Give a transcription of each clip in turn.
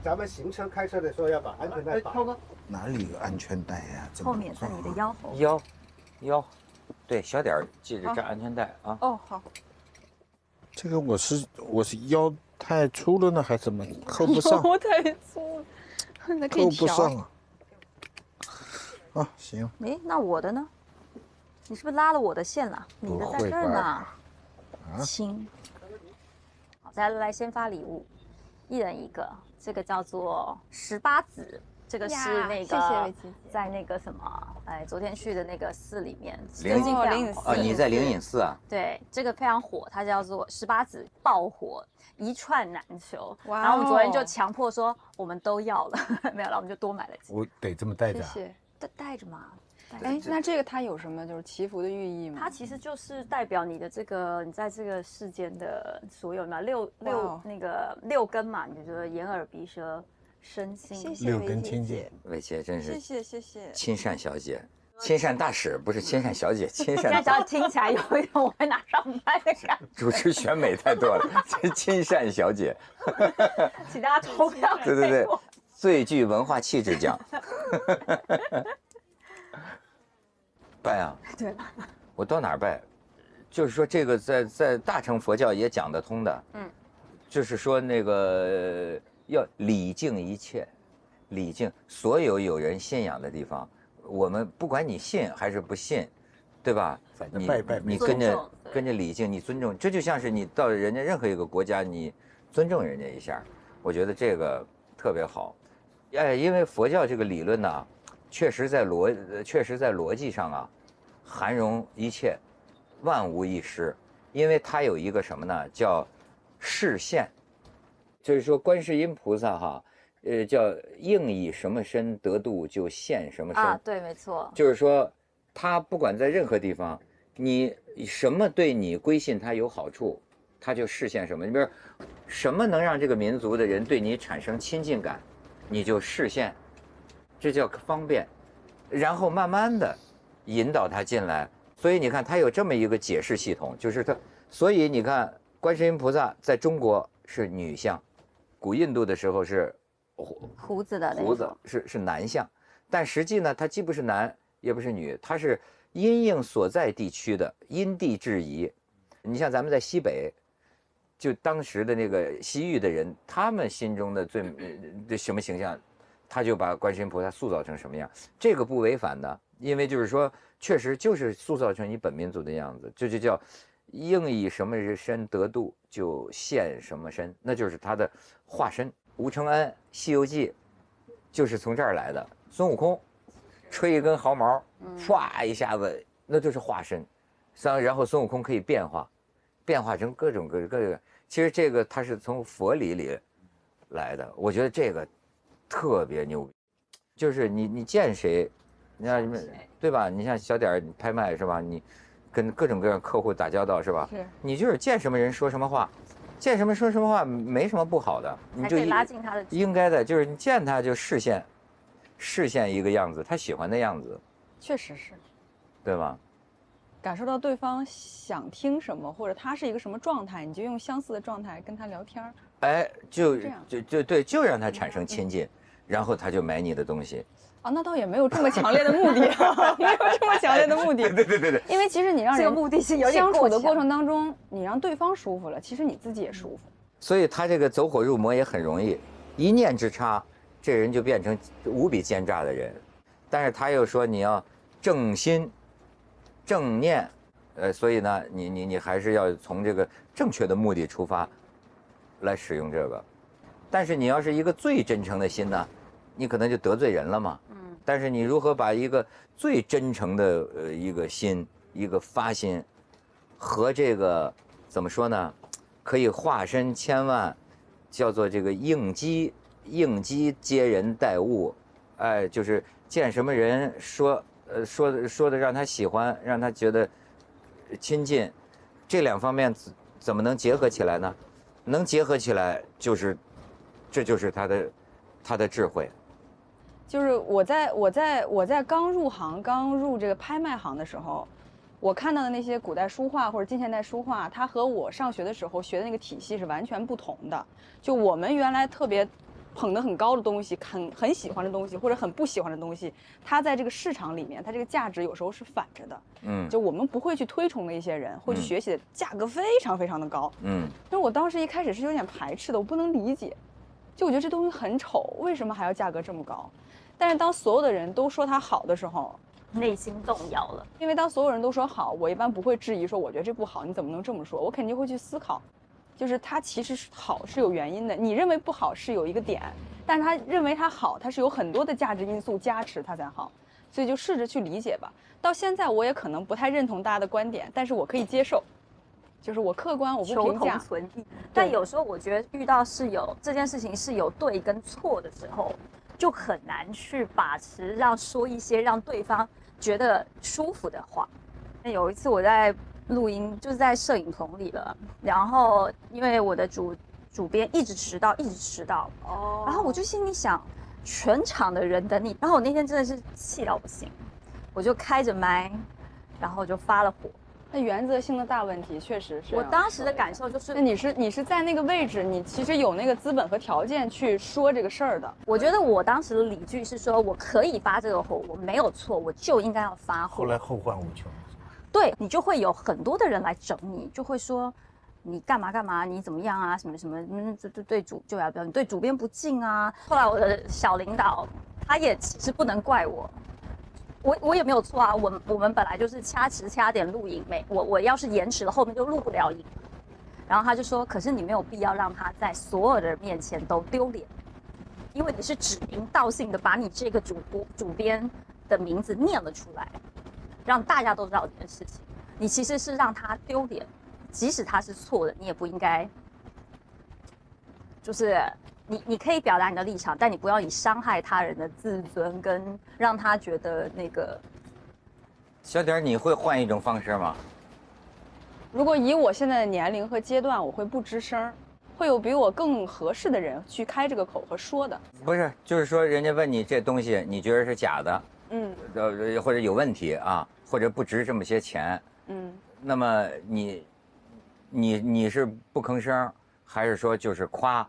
咱们行车开车的时候要把安全带绑。涛哥，哪里有安全带呀？这么后面在你的重腰后。腰，对，小点儿，记着扎安全带啊。哦，好。这个我是腰太粗了呢，还是怎么扣不上？腰太粗了，那可以扣不调。上啊。啊，行。诶，那我的呢？你是不是拉了我的线了？你的在这儿呢。啊，亲。好，来先发礼物，一人一个。这个叫做18子，这个是那个谢谢维琪姐在那个什么，昨天去的那个寺里面，灵最近非常灵隐火哦，你在灵隐寺啊？对，这个非常火，它叫做18子爆火，一串难求。哇哦然后我们昨天就强迫说我们都要了，没有了，我们就多买了几个。我得这么带着、啊。谢谢。带着嘛。哎，那这个它有什么就是祈福的寓意吗？它其实就是代表你的这个你在这个世间的所有嘛，六根嘛，你就觉得眼耳鼻舌身心。谢谢六根维琪姐清净，伟杰真是谢谢。亲善小姐，亲善大使不是亲善小姐，亲现在善只要听起来有一种我会拿上班的感觉，主持选美太多了，亲善小姐，请大家投票。对，最具文化气质奖。拜啊！对，我到哪儿拜？就是说这个在大乘佛教也讲得通的，就是说那个要礼敬一切，礼敬所有有人信仰的地方，我们不管你信还是不信，对吧？反正拜拜你尊重跟着礼敬，你尊重，这就像是你到人家任何一个国家，你尊重人家一下，我觉得这个特别好。因为佛教这个理论呢，确实在逻辑上啊，含容一切，万无一失。因为它有一个什么呢？叫示现，就是说观世音菩萨哈，叫应以什么身得度就现什么身啊，对，没错，就是说，他不管在任何地方，你什么对你归信他有好处，他就示现什么。你比如什么能让这个民族的人对你产生亲近感，你就示现，这叫方便，然后慢慢的引导他进来。所以你看，他有这么一个解释系统，就是他，所以你看，观世音菩萨在中国是女相，古印度的时候是胡子的那种胡子是男相，但实际呢，它既不是男也不是女，它是因应所在地区的因地制宜。你像咱们在西北，就当时的那个西域的人，他们心中的最什么形象，他就把观世音菩萨塑造成什么样，这个不违反的，因为就是说，确实就是塑造成你本民族的样子，这就叫应以什么身得度就现什么身，那就是他的化身。吴承恩《西游记》就是从这儿来的。孙悟空吹一根毫毛，唰一下子，那就是化身。然后孙悟空可以变化成各种各个。其实这个它是从佛理里来的，我觉得这个特别牛逼。就是你见谁，你看对吧？你像小点拍卖是吧？你跟各种各样客户打交道是吧？是。你就是见什么人说什么话。见什么说什么话没什么不好的，你就拉近他的应该的，就是你见他就示现一个样子，他喜欢的样子，确实是，对吧？感受到对方想听什么，或者他是一个什么状态，你就用相似的状态跟他聊天儿。哎，就对，就让他产生亲近，然后他就买你的东西。啊，那倒也没有这么强烈的目的，没有这么强烈的目的。对。因为其实你让这个目的性有点相处的过程当中，你让对方舒服了，其实你自己也舒服。所以他这个走火入魔也很容易，一念之差，这人就变成无比奸诈的人。但是他又说你要正心、正念，所以呢，你还是要从这个正确的目的出发，来使用这个。但是你要是一个最真诚的心呢，你可能就得罪人了嘛。但是你如何把一个最真诚的一个心、一个发心，和这个怎么说呢？可以化身千万，叫做这个应机接人待物，哎，就是见什么人说的让他喜欢，让他觉得亲近，这两方面怎么能结合起来呢？能结合起来，这就是他的智慧。就是我在刚入这个拍卖行的时候，我看到的那些古代书画或者近现代书画，它和我上学的时候学的那个体系是完全不同的。就我们原来特别捧得很高的东西，很喜欢的东西，或者很不喜欢的东西，它在这个市场里面，它这个价值有时候是反着的。就我们不会去推崇的一些人，会去学习的价格非常非常的高。就是我当时一开始是有点排斥的，我不能理解，就我觉得这东西很丑，为什么还要价格这么高？但是当所有的人都说它好的时候，内心动摇了。因为当所有人都说好，我一般不会质疑说我觉得这不好，你怎么能这么说？我肯定会去思考。就是它其实是好是有原因的，你认为不好是有一个点，但是他认为它好，它是有很多的价值因素加持它才好，所以就试着去理解吧。到现在我也可能不太认同大家的观点，但是我可以接受，就是我客观，我不评价。求同存异。但有时候我觉得遇到这件事情是有对跟错的时候，就很难去把持，说一些让对方觉得舒服的话。那有一次我在录音，就是在摄影棚里了，然后因为我的主编一直迟到，然后我就心里想，全场的人等你，然后我那天真的是气到不行，我就开着麦，然后就发了火。那原则性的大问题确实是。我当时的感受就是，那你是在那个位置，你其实有那个资本和条件去说这个事儿的。我觉得我当时的理据是说，我可以发这个火，我没有错，我就应该要发火。后来后患无穷。对，你就会有很多的人来整你，就会说你干嘛，你怎么样啊，什么，对就要不要，你对主编不敬啊。后来我的小领导他也其实不能怪我。我也没有错啊，我们本来就是掐时掐点录影，我要是延迟了，后面就录不了影。然后他就说，可是你没有必要让他在所有的人面前都丢脸，因为你是指名道姓的把你这个主编的名字念了出来，让大家都知道这件事情。你其实是让他丢脸，即使他是错的，你也不应该，就是你可以表达你的立场，但你不要以伤害他人的自尊跟让他觉得那个。小点，你会换一种方式吗？如果以我现在的年龄和阶段，我会不吱声，会有比我更合适的人去开这个口和说的。不是，就是说人家问你这东西，你觉得是假的，或者有问题啊，或者不值这么些钱，那么你是不吭声，还是说就是夸？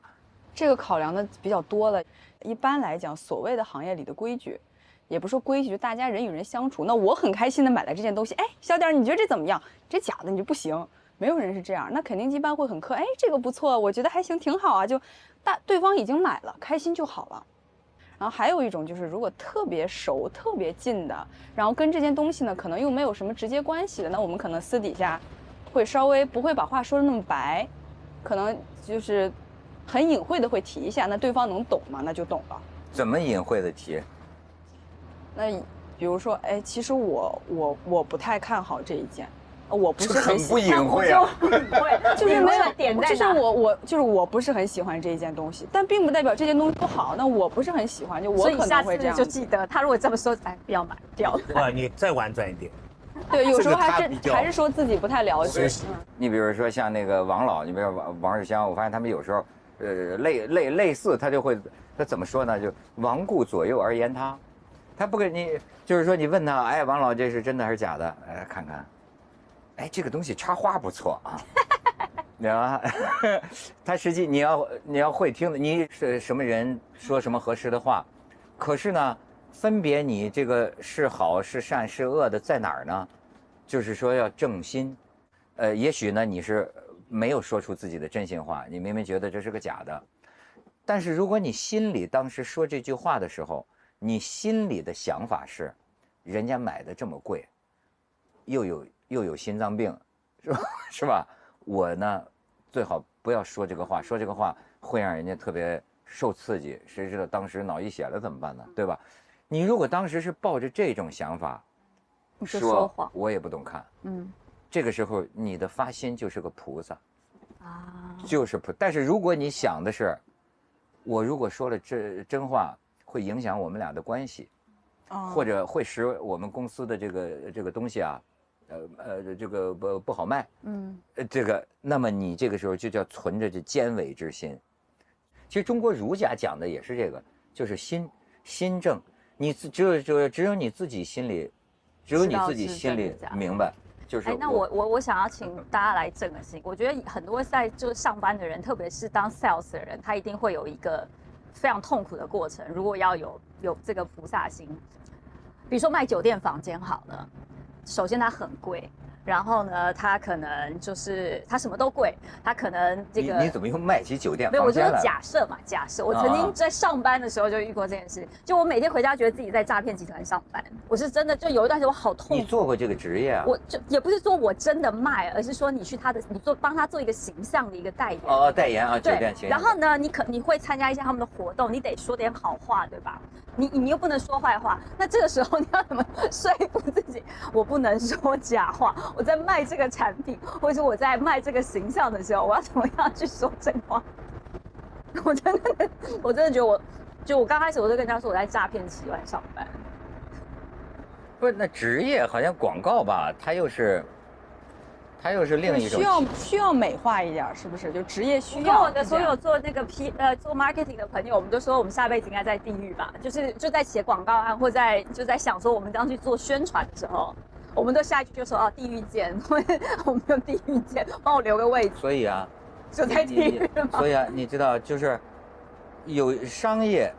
这个考量的比较多了。一般来讲，所谓的行业里的规矩，也不是说规矩，就大家人与人相处。那我很开心的买了这件东西，哎，小点你觉得这怎么样？这假的你就不行，没有人是这样。那肯定一般会很客，哎，这个不错，我觉得还行，挺好啊。就对方已经买了，开心就好了。然后还有一种就是，如果特别熟、特别近的，然后跟这件东西呢，可能又没有什么直接关系的，那我们可能私底下会稍微不会把话说的那么白，可能就是很隐晦的会提一下，那对方能懂吗？那就懂了。怎么隐晦的提？那比如说，哎，其实我不太看好这一件，我不是很不隐晦啊，就是没有点在哪，就是我不是很喜欢这一件东西，但并不代表这件东西不好。那我不是很喜欢，就我可能会这样。所以下次就记得，他如果这么说，哎，不要买掉。你再婉转一点。对，有时候还是说自己不太了解。你比如说像那个王老，你比如说王世襄，我发现他们有时候，类似，他怎么说呢？就罔顾左右而言他，他不给你，就是说你问他，哎，王老这是真的还是假的？哎，看看，哎，这个东西插花不错啊。对吧？他实际你要会听的，你是什么人说什么合适的话，可是呢，分别你这个是好是善是恶的在哪儿呢？就是说要正心。也许呢你是没有说出自己的真心话，你明明觉得这是个假的，但是如果你心里当时说这句话的时候，你心里的想法是，人家买的这么贵，又有心脏病，是吧？我呢，最好不要说这个话，说这个话会让人家特别受刺激，谁知道当时脑溢血了怎么办呢？对吧？你如果当时是抱着这种想法，说谎，我也不懂看，这个时候你的发心就是个菩萨，就是菩萨。但是如果你想的是，我如果说了真话，会影响我们俩的关系，或者会使我们公司的这个东西啊。这个不好卖，那么你这个时候就叫存着这奸伪之心。其实中国儒家讲的也是这个，就是心正，你只有你自己心里，只有你自己心里明白。就是那我想要请大家来正个心。我觉得很多在就是上班的人，特别是当 sales 的人，他一定会有一个非常痛苦的过程。如果要有这个菩萨心，比如说卖酒店房间好了，首先它很贵。然后呢，它可能就是它什么都贵，它可能这个你怎么又卖起酒店没有，我就房间了？假设嘛，假设我曾经在上班的时候就遇过这件事，就我每天回家觉得自己在诈骗集团上班，我是真的就有一段时间我好痛苦。你做过这个职业啊？我就也不是说我真的卖，而是说你去他的，你帮他做一个形象的一个代言。哦，代言啊，酒店形象。然后呢，你会参加一些他们的活动，你得说点好话，对吧？你又不能说坏话，那这个时候你要怎么说服自己？我不能说假话，我在卖这个产品，或者是我在卖这个形象的时候，我要怎么样去说真话？我真的觉得我刚开始我就跟人家说我在诈骗集团上班。不是，那职业好像广告吧，它又是另一种需要美化一点，是不是？就职业需要。跟我的所有做那个做 marketing 的朋友，我们都说我们下辈子应该在地狱吧，就在写广告案或就在想说我们刚去做宣传的时候，我们都下一句就说哦地狱见，我们用地狱见，帮我留个位置。所以啊，就在地狱嘛。所以啊，你知道就是有商业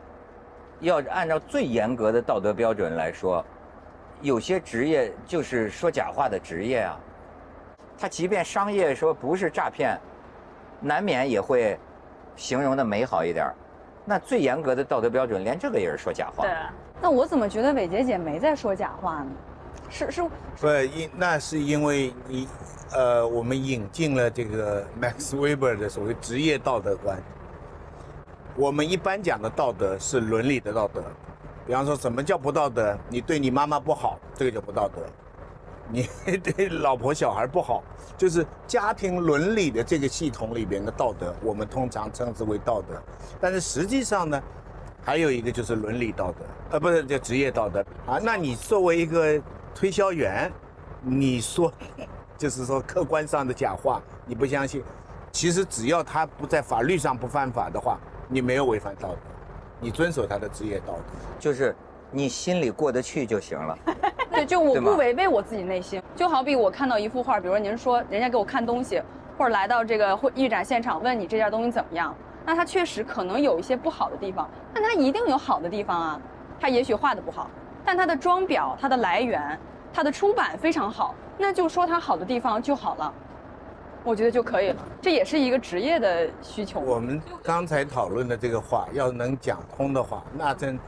要按照最严格的道德标准来说，有些职业就是说假话的职业啊。他即便商业说不是诈骗，难免也会形容的美好一点。那最严格的道德标准，连这个也是说假话。对啊。那我怎么觉得伟杰姐没在说假话呢？不，那是因为我们引进了这个 Max Weber 的所谓职业道德观。我们一般讲的道德是伦理的道德，比方说什么叫不道德？你对你妈妈不好，这个叫不道德。你对老婆小孩不好，就是家庭伦理的这个系统里边的道德，我们通常称之为道德。但是实际上呢，还有一个就是伦理道德，不是叫职业道德啊。那你作为一个推销员，你说就是说客观上的假话，你不相信，其实只要他不在法律上不犯法的话，你没有违反道德，你遵守他的职业道德，就是你心里过得去就行了。对，就我不违背我自己内心。就好比我看到一幅画，比如说您说人家给我看东西，或者来到这个艺展现场问你这件东西怎么样，那他确实可能有一些不好的地方，但他一定有好的地方啊。他也许画的不好，但他的装裱、它的来源、它的出版非常好，那就说它好的地方就好了，我觉得就可以了。这也是一个职业的需求。我们刚才讨论的这个话，要能讲通的话，那真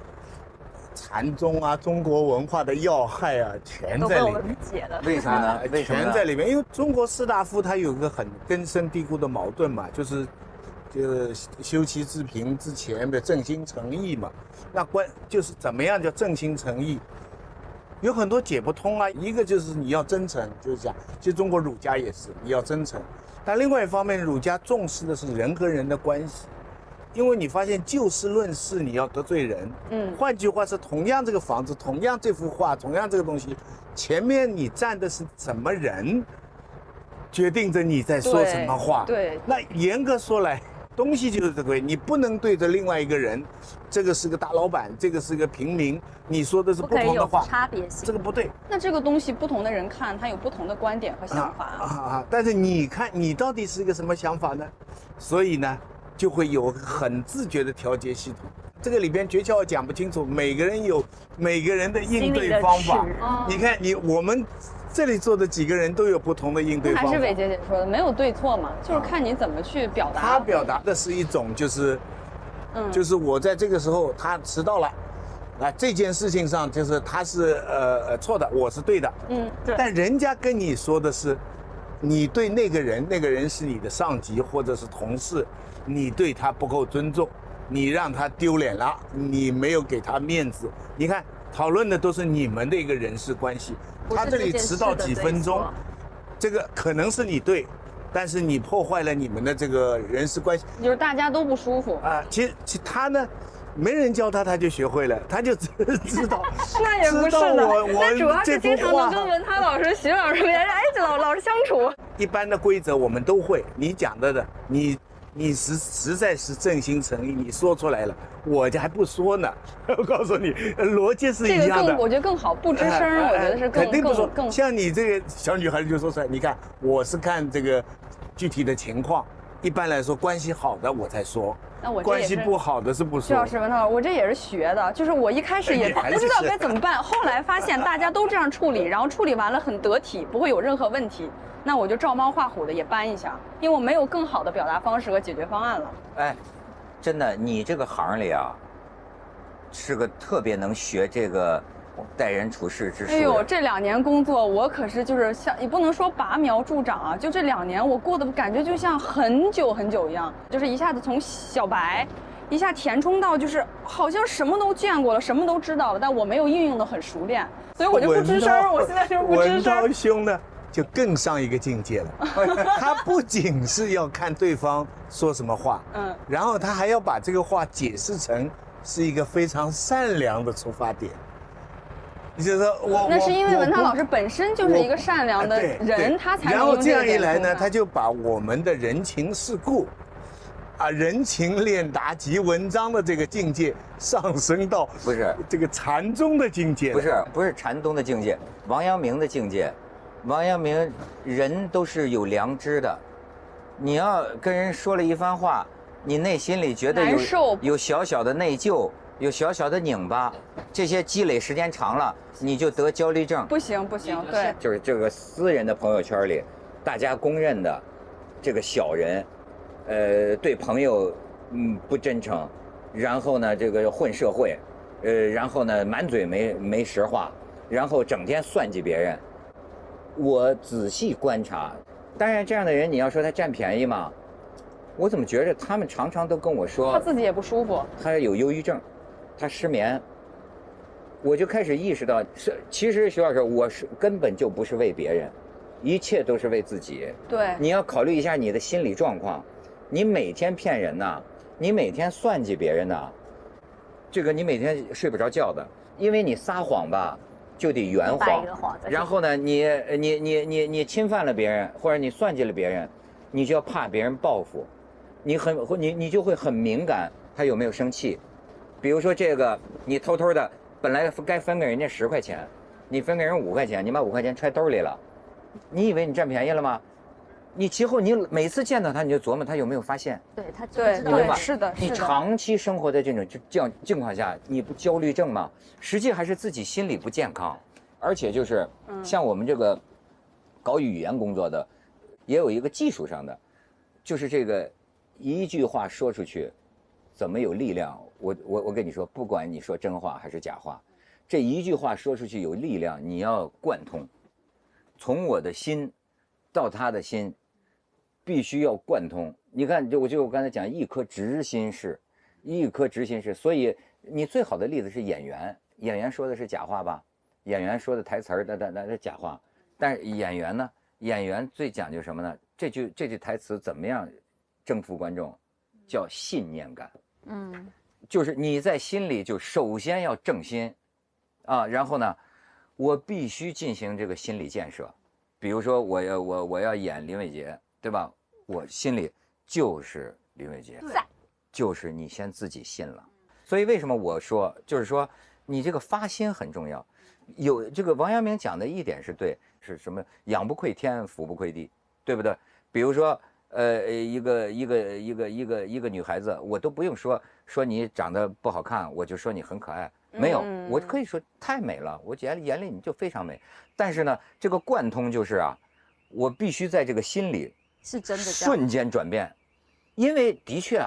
禅宗啊，中国文化的要害啊，全在里面。理解了。为什么呢？为什么呢？全在里面，因为中国士大夫他有个很根深蒂固的矛盾嘛，就是修齐治平之前的正心诚意嘛。那就是怎么样叫正心诚意？有很多解不通啊。一个就是你要真诚，就是讲，其实中国儒家也是，你要真诚。但另外一方面，儒家重视的是人和人的关系。因为你发现就事论事，你要得罪人。换句话是，同样这个房子，同样这幅画，同样这个东西，前面你站的是什么人，决定着你在说什么话。对。那严格说来，东西就是这个，你不能对着另外一个人，这个是个大老板，这个是个平民，你说的是不同的话，差别性，这个不对。那这个东西不同的人看，他有不同的观点和想法。但是你看，你到底是一个什么想法呢？所以呢，就会有很自觉的调节系统。这个里边诀窍讲不清楚，每个人有每个人的应对方法。你看我们这里坐的几个人都有不同的应对方法。还是伟杰姐说的，没有对错嘛，就是看你怎么去表达。他表达的是一种就是我在这个时候他迟到了，啊，这件事情上就是他是错的，我是对的。对。但人家跟你说的是，你对那个人是你的上级或者是同事，你对他不够尊重，你让他丢脸了，你没有给他面子。你看，讨论的都是你们的一个人事关系。他这里迟到几分钟，这个可能是你对，但是你破坏了你们的这个人事关系，就是大家都不舒服啊。其实他呢，没人教他，他就学会了，他就知道。那也不是的，那主要是经常能跟文涛老师、徐老师、老师相处。一般的规则我们都会，你讲的你实在是正心诚意，你说出来了，我这还不说呢。我告诉你，逻辑是一样的。我觉得更好，不吱声，我觉得是肯定不说。更像你这个小女孩就说出来，你看我是看这个具体的情况，一般来说，关系好的我才说，那我这关系也是不好的是不徐说。老师文涛老师，我这也是学的，就是我一开始也你还是不知道该怎么办，后来发现大家都这样处理，然后处理完了很得体，不会有任何问题，那我就照猫画虎的也搬一下，因为我没有更好的表达方式和解决方案了。哎，真的，你这个行里啊，是个特别能学这个待人处事之术的。哎呦，这2年工作，我可是就是像也不能说拔苗助长啊，就这2年我过的感觉就像很久很久一样，就是一下子从小白，一下填充到就是好像什么都见过了，什么都知道了，但我没有运用的很熟练，所以我就不吱声儿。我现在就不吱文涛声。兄呢，就更上一个境界了。他不仅是要看对方说什么话，然后他还要把这个话解释成是一个非常善良的出发点。你觉得那是因为文涛老师本身就是一个善良的人，他才能然后这样用个点一来呢，通他就把我们的人情世故，人情练达及文章的这个境界上升到不是这个禅宗的境界了。不是禅宗的境界，王阳明的境界。王阳明人都是有良知的，你要跟人说了一番话，你内心里觉得难受有小小的内疚，有小小的拧巴，这些积累时间长了，你就得焦虑症。不行，对，就是这个私人的朋友圈里，大家公认的这个小人，对朋友不真诚，然后呢这个混社会，然后呢满嘴没实话，然后整天算计别人。我仔细观察，当然这样的人你要说他占便宜嘛，我怎么觉得他们常常都跟我说他自己也不舒服，他有忧郁症，他失眠。我就开始意识到，其实徐老师，我根本就不是为别人，一切都是为自己。对，你要考虑一下你的心理状况。你每天骗人呐，你每天算计别人呐，这个你每天睡不着觉的，因为你撒谎吧就得圆谎，然后呢，你侵犯了别人，或者你算计了别人，你就要怕别人报复，你就会很敏感，他有没有生气。比如说这个，你偷偷的本来该分给人家10块钱，你分给人5块钱，你把5块钱揣兜里了，你以为你占便宜了吗？你其后你每次见到他，你就琢磨他有没有发现。对他对对，是的，你长期生活在这种这样境况下，你不焦虑症吗？实际还是自己心理不健康，而且就是像我们这个搞语言工作的，也有一个技术上的，就是这个一句话说出去，怎么有力量？我跟你说，不管你说真话还是假话，这一句话说出去有力量，你要贯通，从我的心到他的心。必须要贯通。你看，我刚才讲一颗直心事，所以你最好的例子是演员，演员说的是假话吧？演员说的台词儿的假话，但是演员呢？演员最讲究什么呢？这句台词怎么样征服观众？叫信念感。就是你在心里就首先要正心，然后呢，我必须进行这个心理建设。比如说我要演林伟杰，对吧？我心里就是林伟杰，就是你先自己信了。所以为什么我说，就是说你这个发心很重要。有这个王阳明讲的一点是对，是什么？养不愧天，福不愧地，对不对？比如说，一个女孩子，我都不用说你长得不好看，我就说你很可爱，没有，我可以说太美了，我眼里你就非常美。但是呢，这个贯通就是我必须在这个心里。是真的瞬间转变，因为的确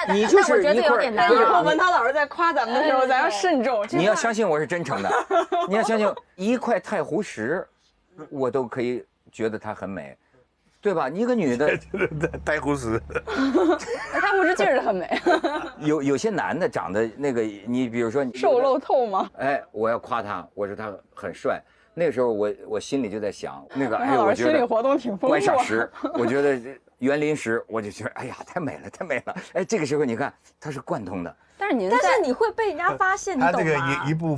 你就是我觉得有点难。以后文涛老师在夸咱们的时候，咱要慎重。你要相信我是真诚的，你要相信一块太湖石，我都可以觉得它很美，对吧？一个女的太湖石，太湖石确实很美。有些男的长得那个，你比如说瘦露透吗？哎，我要夸他，我说他很帅。那个时候我心里就在想，那个我觉得心理活动挺丰富。观赏石，我觉得园林石，我就觉得哎呀太美了，太美了。哎，这个时候你看它是贯通的。但是你会被人家发现，你懂吗？他这个一部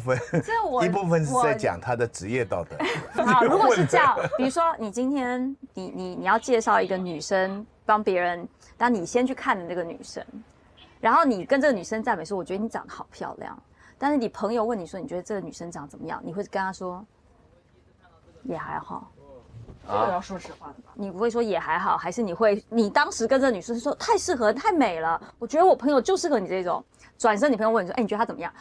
分是在讲他的职业道德。好，如果是这样，比如说你今天你要介绍一个女生帮别人，当你先去看的那个女生，然后你跟这个女生赞美说，我觉得你长得好漂亮。但是你朋友问你说，你觉得这个女生长怎么样？你会跟她说。也还好，这个要说实话的吧？你不会说也还好，还是你当时跟这女生说太适合太美了，我觉得我朋友就适合你这种。转身你朋友问你说，哎，你觉得她怎么样？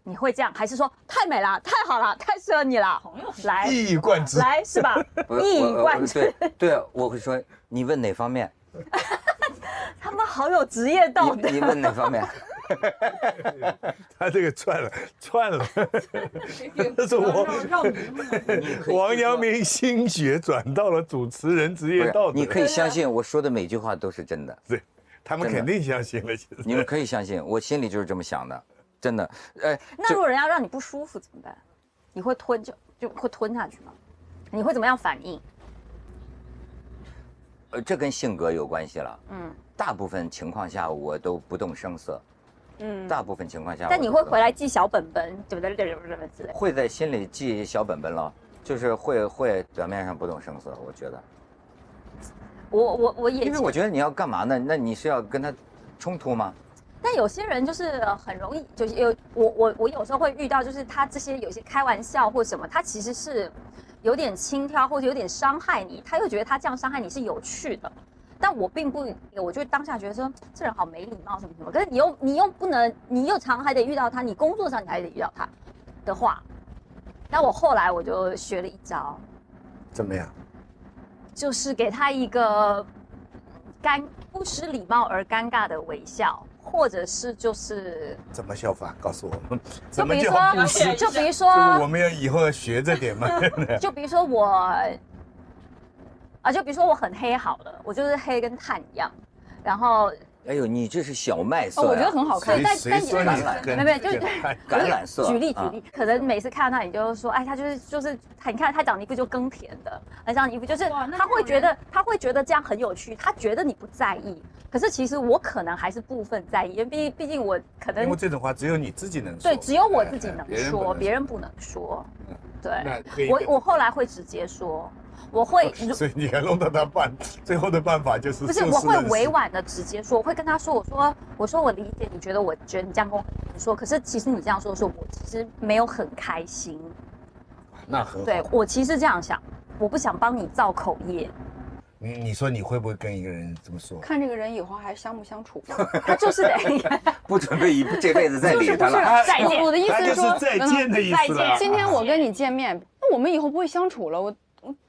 你会这样，还是说太美了，太好了，太适合你了？来，一以贯之，来是吧？一以贯之。对，我会说你问哪方面？他们好有职业道德。你问哪方面？他这个串了，这是王阳明心学转到了主持人职业道德。你可以相信我说的每句话都是真的。对，他们肯定相信了。其实你们可以相信，我心里就是这么想的，真的。那如果人家让你不舒服怎么办？你会吞就会吞下去吗？你会怎么样反应？这跟性格有关系了。大部分情况下我都不动声色。大部分情况下。但你会回来记小本本，对不对？之类。会在心里记小本本了，就是会表面上不动声色。我觉得。我也。因为我觉得你要干嘛呢？那你是要跟他冲突吗？但有些人就是很容易，就是我有时候会遇到，就是他这些有些开玩笑或什么，他其实是有点轻佻或者有点伤害你，他又觉得他这样伤害你是有趣的。但我并不，我就当下觉得说这人好没礼貌什么什么。可是你又不能，你又常还得遇到他，你工作上你还得遇到他的话，那我后来我就学了一招，怎么样？就是给他一个不失礼貌而尴尬的微笑，或者是就是怎么效法？告诉我们。就比如说，就比如说，我们要以后要学着点嘛。就比如说我。就比如说我很黑好了，我就是黑跟炭一样，然后，哎呦，你这是小麦色，我觉得很好看。谁说你没就是橄榄色。举例，可能每次看到他，你就说，哎，他就是你看他长得一副就耕田的，他长得一副就是他会觉得这样很有趣，他觉得你不在意，可是其实我可能还是部分在意，因为毕竟我可能因为这种话只有你自己能说，对，只有我自己能说，别人不能说。对，我后来会直接说。我会，所以你还弄到他最后的办法就是不是我会委婉的直接说，我会跟他说，我说我理解你觉得你这样跟我说，可是其实你这样说的时候，我其实没有很开心。那很好。对，我其实这样想，我不想帮你造口业。你说你会不会跟一个人这么说？看这个人以后还相不相处。他就是得不准备这辈子再理他了。再见。我的意思是说再见的意思了。今天我跟你见面，那我们以后不会相处了，我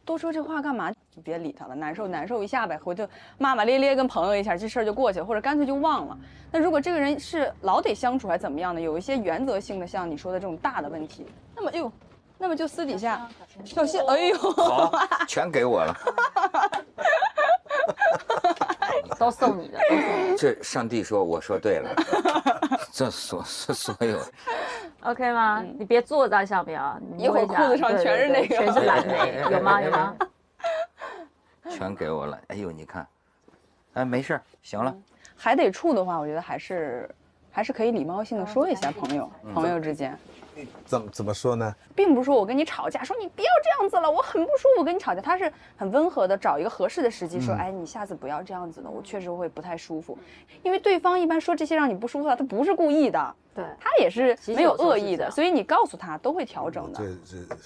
多说这话干嘛？就别理他了，难受一下呗，回头骂骂咧咧跟朋友一下，这事儿就过去了，或者干脆就忘了。那如果这个人是老得相处还怎么样呢？有一些原则性的，像你说的这种大的问题，那么就私底下小心。哎呦，好，全给我了。都送你的。这上帝说我说对了，这所有。OK 吗？你别坐在上面啊！一会儿裤子上全是那个，全是蓝莓，有吗？全给我了。哎呦，你看，哎，没事，行了。还得处的话，我觉得还是可以礼貌性的说一下朋友之间。怎么说呢？并不是说我跟你吵架，说你不要这样子了，我很不舒服，我跟你吵架。他是很温和的，找一个合适的时机说，哎，你下次不要这样子了，我确实会不太舒服。因为对方一般说这些让你不舒服的，他不是故意的，对，他也是没有恶意的，所以你告诉他都会调整的。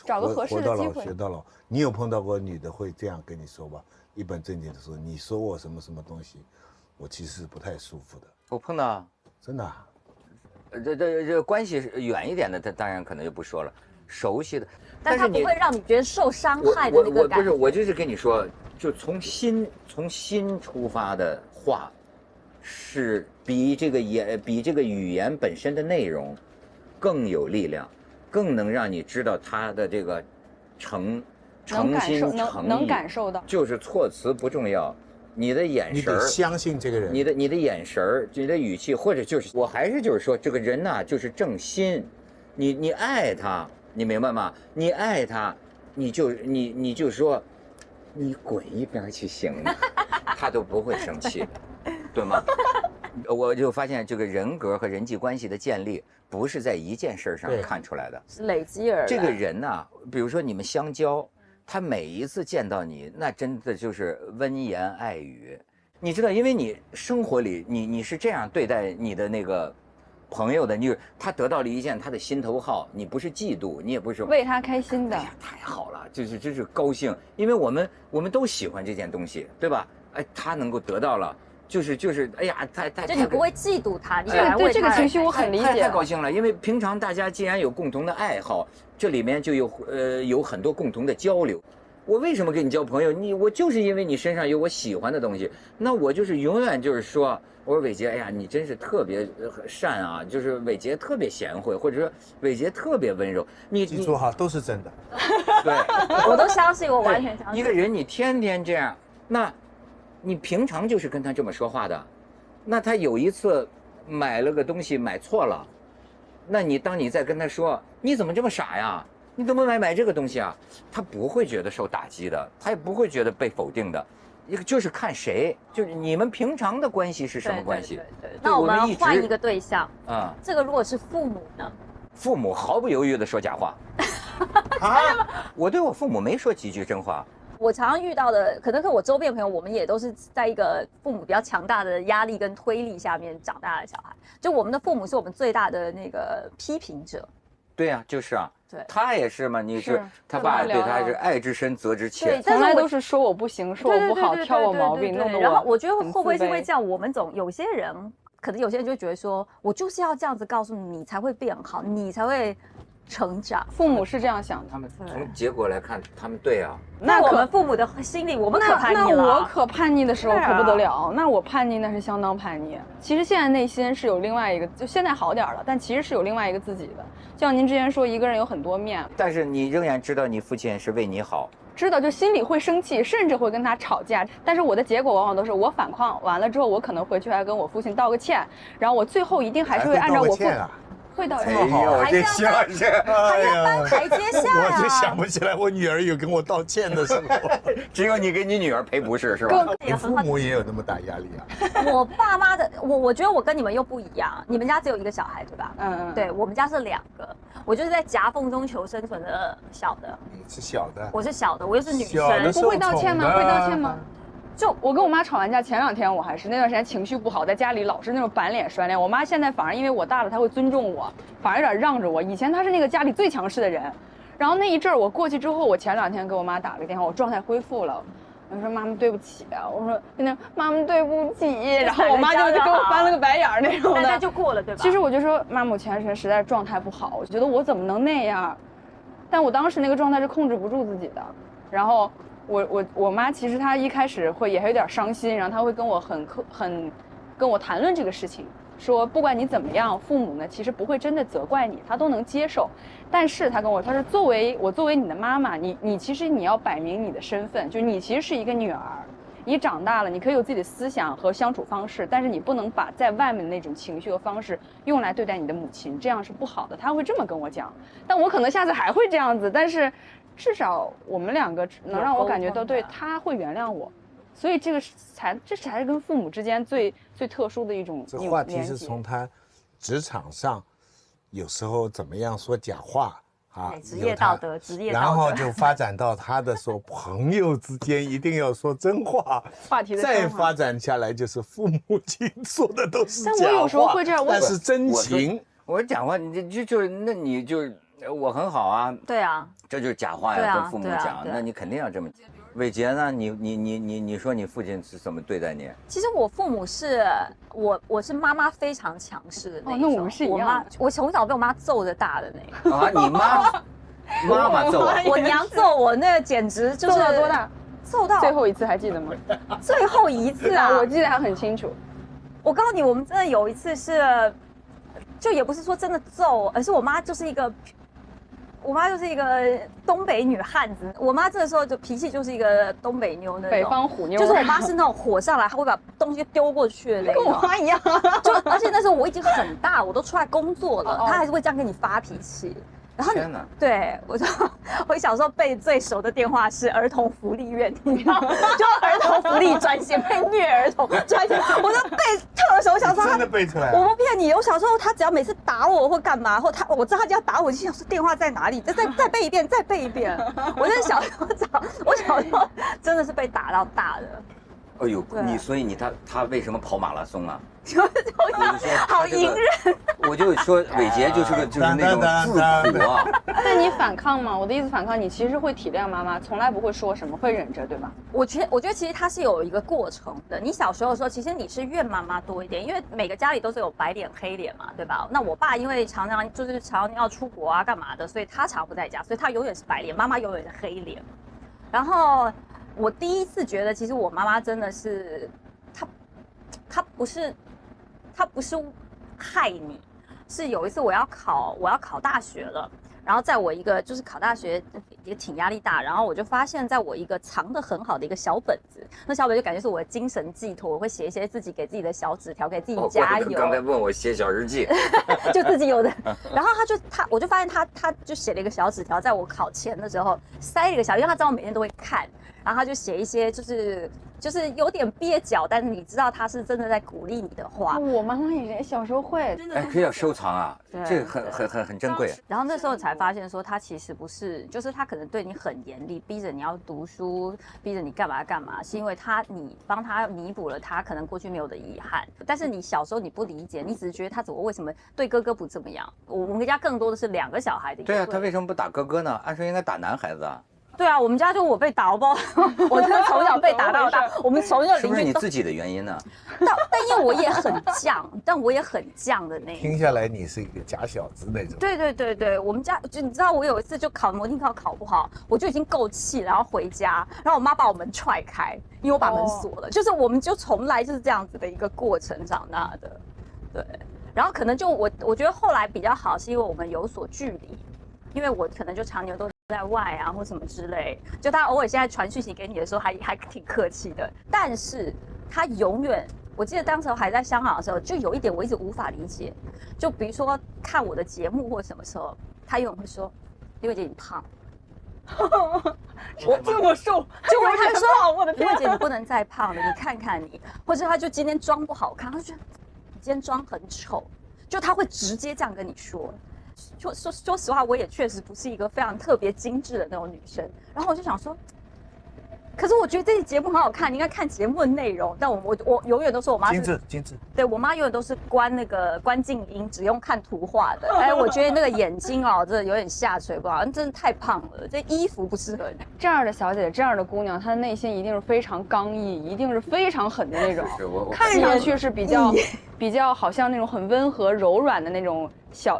找个合适的机会。学到老，你有碰到过女的会这样跟你说吧？一本正经的说，你说我什么东西，我其实不太舒服的。我碰到，真的啊。这关系远一点的，他当然可能就不说了。熟悉的，但他不会让你觉得受伤害的那个感觉。不是，我就是跟你说，就从心出发的话，是比这个语言本身的内容更有力量，更能让你知道他的这个诚心诚意，能感受到。就是措辞不重要。你的眼神，你得相信这个人。你的眼神，你的语气，或者我还是说，这个人呐，就是正心，你爱他，你明白吗？你爱他，你就说，你滚一边去行吗？他都不会生气，对吗？我就发现这个人格和人际关系的建立，不是在一件事上看出来的，是累积而来。这个人呐，比如说你们相交。他每一次见到你，那真的就是温言爱语，你知道，因为你生活里你是这样对待你的那个朋友的，他得到了一件他的心头好，你不是嫉妒，你也不是为他开心的。哎呀，太好了，真是高兴，因为我们都喜欢这件东西，对吧？哎，他能够得到了。就是，哎呀，就你不会嫉妒他，你对这个情绪我很理解，太高兴了，因为平常大家既然有共同的爱好，这里面就有很多共同的交流。我为什么跟你交朋友？我就是因为你身上有我喜欢的东西，那我就是永远就是说，我说伟杰，哎呀，你真是特别善啊，就是伟杰特别贤惠，或者说伟杰特别温柔。记住哈，都是真的。对，我都相信，我完全相信。一个人你天天这样，那。你平常就是跟他这么说话的，那他有一次买了个东西买错了，那当你再跟他说你怎么这么傻呀？你怎么买这个东西啊？他不会觉得受打击的，他也不会觉得被否定的，一个就是看谁，就是你们平常的关系是什么关系？对。那我们换一个对象啊，这个如果是父母呢？父母毫不犹豫地说假话。啊，我对我父母没说几句真话。我常常遇到的，可能跟我周边的朋友，我们也都是在一个父母比较强大的压力跟推力下面长大的小孩。就我们的父母是我们最大的那个批评者。对呀，就是啊。对，他也是嘛，他爸对他是爱之深责之切，从来都是说我不行，说我不好，挑我毛病，弄得我。然后我觉得会不会是因为这样，我们有些人可能有些人就觉得说，我就是要这样子告诉你，你才会变好，你才会成长。父母是这样想的，他们从结果来看，他们对啊。那我们父母的心里，我们可叛逆了。那我可叛逆的时候可不得了，那我叛逆那是相当叛逆。其实现在内心是有另外一个，就现在好点了，但其实是有另外一个自己的。就像您之前说，一个人有很多面，但是你仍然知道你父亲是为你好，知道就心里会生气，甚至会跟他吵架。但是我的结果往往都是我反抗完了之后，我可能回去还跟我父亲道个歉，然后我最后一定还是会按照我父。会道歉，这下去，还要搬台阶下呀！我就想不起来我女儿有跟我道歉的时候，只有你给你女儿赔不是，是吧？你父母也有那么大压力啊？我爸妈的，我觉得我跟你们又不一样，你们家只有一个小孩对吧？对，我们家是2个，我就是在夹缝中求生存的小的。你是小的，我是小的，我又是女生，不会道歉吗？会道歉吗？就我跟我妈吵完架，前2天我还是那段时间情绪不好，在家里老是那种板脸甩脸。我妈现在反而因为我大了，她会尊重我，反而有点让着我。以前她是那个家里最强势的人，然后那一阵儿我过去之后，我前2天给我妈打了个电话，我状态恢复了。我说妈妈对不起啊，我说真的妈妈对不起，然后我妈就给我翻了个白眼儿那种的，那就过了对吧？其实我就说妈妈，我前段时间实在状态不好，我觉得我怎么能那样？但我当时那个状态是控制不住自己的，然后。我妈其实她一开始也还有点伤心，然后她会跟我跟我谈论这个事情，说不管你怎么样，父母呢其实不会真的责怪你，他都能接受。但是她跟我说，作为你的妈妈，你其实你要摆明你的身份，就你其实是一个女儿，你长大了，你可以有自己的思想和相处方式，但是你不能把在外面的那种情绪和方式用来对待你的母亲，这样是不好的。她会这么跟我讲，但我可能下次还会这样子，但是。至少我们2个能让我感觉到，对他会原谅我，所以这才是跟父母之间最特殊的一种。这话题是从他职场上有时候怎么样说假话啊，职业道德，然后就发展到他的说朋友之间一定要说真话，话题的再发展下来就是父母亲说的都是假话，但我有时候会这样，但是真情。我讲话你就是那你就我很好啊，对啊。这就是假话呀，跟父母讲，那你肯定要这么讲。伟杰呢？你说你父亲是怎么对待你？其实我父母是我是妈妈非常强势的那种。那我们是一样。我从小被我妈揍着大的那个。啊，你妈妈揍我娘揍我，那个简直就是。揍到多大？揍到。最后一次还记得吗？最后一次啊，我记得还很清楚。我告诉你，我们真的有一次是，就也不是说真的揍，而是我妈就是一个。我妈就是一个东北女汉子，我妈这个时候就脾气就是一个东北妞那种，北方虎妞，就是我妈是那种火上来，她会把东西丢过去的那种，跟我妈一样。就而且那时候我已经很大，我都出来工作了，她还是会这样跟你发脾气。然后对我小时候背最熟的电话是儿童福利院，你知道，就儿童福利专线被虐儿童专线，我都背特熟。小时候真的背出来，我不骗你，我小时候他只要每次打我或干嘛，或我知道他就要打我，就想说电话在哪里，再背一遍，再背一遍。我就是小时候我小时候真的是被打到大的。哎呦，对所以他为什么跑马拉松啊？好隐忍。我就说伟杰就是那种自苦啊。但你反抗吗？我的意思反抗，你其实会体谅妈妈，从来不会说什么，会忍着，对吧？我觉得其实它是有一个过程的。你小时候的时候，其实你是怨妈妈多一点，因为每个家里都是有白脸黑脸嘛，对吧？那我爸因为常常要出国啊干嘛的，所以他常不在家，所以他永远是白脸，妈妈永远是黑脸。然后我第一次觉得，其实我妈妈真的是，她不是害你，是有一次我要考大学了。然后在我一个就是考大学也挺压力大，然后我就发现在我一个藏得很好的一个小本子，那小本就感觉是我的精神寄托，我会写一些自己给自己的小纸条，给自己加油。刚才问我写小日记，就自己有的。然后我就发现他就写了一个小纸条，在我考前的时候塞了一个小，因为他知道我每天都会看，然后他就写一些就是有点蹩脚，但是你知道他是真的在鼓励你的话。我妈妈也是，小时候会，哎，可以要收藏啊，这个很珍贵。然后那时候才发现说，他其实不是，就是他可能对你很严厉，逼着你要读书，逼着你干嘛，是因为你帮他弥补了他可能过去没有的遗憾。但是你小时候你不理解，你只是觉得他为什么对哥哥不这么样？我们家更多的是2个小孩的。对啊，他为什么不打哥哥呢？按说应该打男孩子啊。对啊，我们家就我被打，我不知道，我真的从小被打到大。我们从小是不是邻居你自己的原因呢？但因为我也很犟，但我也很犟的那一种。听下来你是一个假小子那种。对，我们家就你知道，我有一次就模拟考不好，我就已经够气了，然后回家，然后我妈把我门踹开，因为我把门锁了。就是我们就从来就是这样子的一个过程长大的，对。然后可能就我觉得后来比较好，是因为我们有所距离，因为我可能就常年都在外啊或什么之类，就他偶尔现在传讯息给你的时候还挺客气的，但是他永远，我记得当时还在香港的时候，就有一点我一直无法理解，就比如说看我的节目或什么时候，他永远会说李伟杰你胖，我这么瘦，就他就说我的天，李伟杰你不能再胖了，你看看你，或者他就今天妆不好看，他就觉得你今天妆很丑，就他会直接这样跟你说。说实话，我也确实不是一个非常特别精致的那种女生。然后我就想说，可是我觉得这期节目很好看，你应该看节目的内容。但我永远都说我妈是精致，对我妈永远都是关静音，只用看图画的。哎，我觉得那个眼睛哦，真的有点下垂，不好，真的太胖了，这衣服不适合你。这样的小姐姐，这样的姑娘，她的内心一定是非常刚毅，一定是非常狠的那种。是我看上去是比较好像那种很温和柔软的那种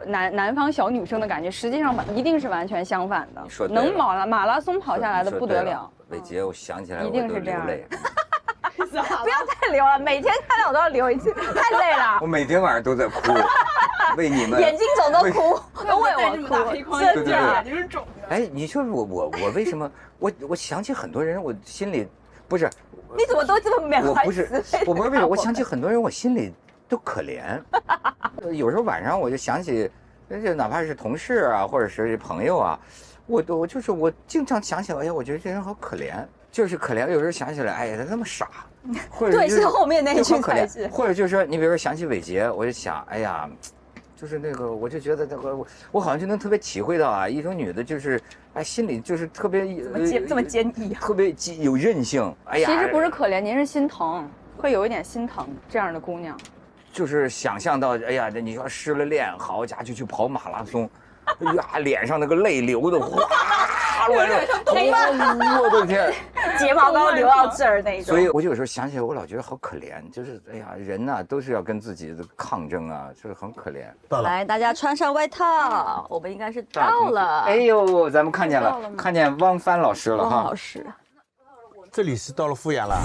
南方小女生的感觉，实际上一定是完全相反的。你说对了能马拉松跑下来的不得了。伟杰，我想起来一定是这样我都流泪。不要再流了，每天看到我都要流一次，太累了。我每天晚上都在哭，为你们眼睛肿都哭，都为我哭，真的就是肿。哎，你说我为什么我想起很多人，我心里不是。你怎么都这么缅怀？我不是为什么？我想起很多人，我心里都可怜。有时候晚上我就想起，就哪怕是同事啊，或者是朋友啊，我经常想起来，哎呀，我觉得这人好可怜，就是可怜。有时候想起来，哎呀，他那么傻，或者对，是后面那一句可才是。或者就是说，你比如说想起伟杰，我就想，哎呀，就是那个，我就觉得那个我好像就能特别体会到啊，一种女的，就是哎，心里就是特别这么坚毅，特别有韧性。哎呀，其实不是可怜，您是心疼，会有一点心疼这样的姑娘。就是想象到，哎呀，你说失了恋，好家伙就去跑马拉松，哎呀，脸上那个泪流的哗乱了，我的天，睫毛膏流到这儿那种。所以我有时候想起来，我老觉得好可怜，就是哎呀，人呐都是要跟自己的抗争啊，就是很可怜。到了，来，大家穿上外套，我们应该是到了。哎呦，咱们看见了，看见汪帆老师了哈。汪老师，这里是到了富阳了。